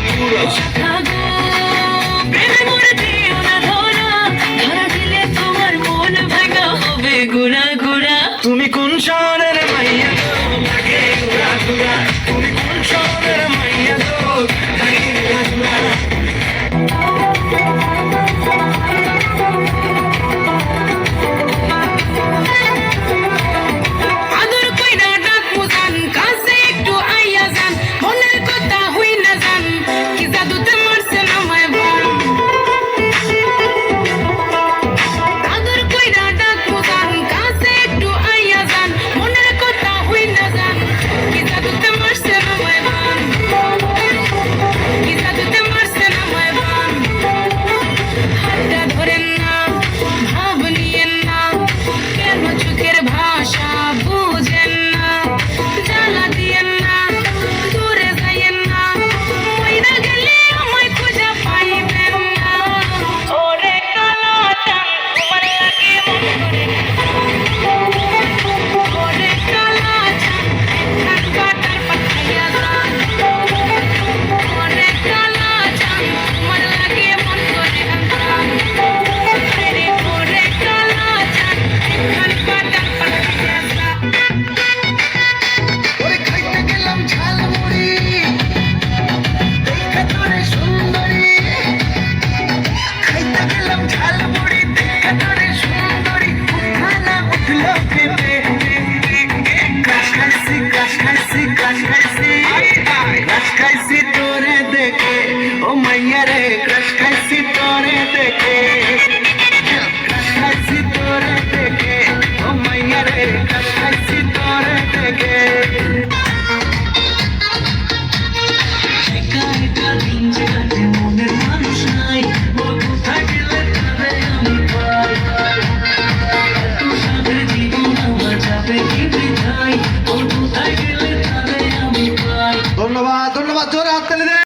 পুরা প্রেমে মরে দিও না ধরা, ধরা দিলে তোমার মন ভাঙা হবে গুড়া গুড়া। তুমি কোন শহরের মাইয়া গো লাগে গুড়া গুড়া, তুমি কোন শহরের মাইয়া গো লাগে গুড়া গুড়া। খাইছি তোরে দেখে ও মাইয়া রে, ক্রাশ খাইছি তোরে দেখে, ক্রাশ খাইছি তোরে দেখে ও মাইয়া রে, ক্রাশ খাইছি তোরে দেখে। একা একা দিন যে কাটে মনের মানুষ নাই, ও কোথায় গেলে তারে আমি পাই, এত সাথে জীবন আমার যাবে কি বৃথায়, ও কোথায় গেলে তারে আমি পাই। ধন্যবাদ ধন্যবাদ, জোরে হাত তালি দেন।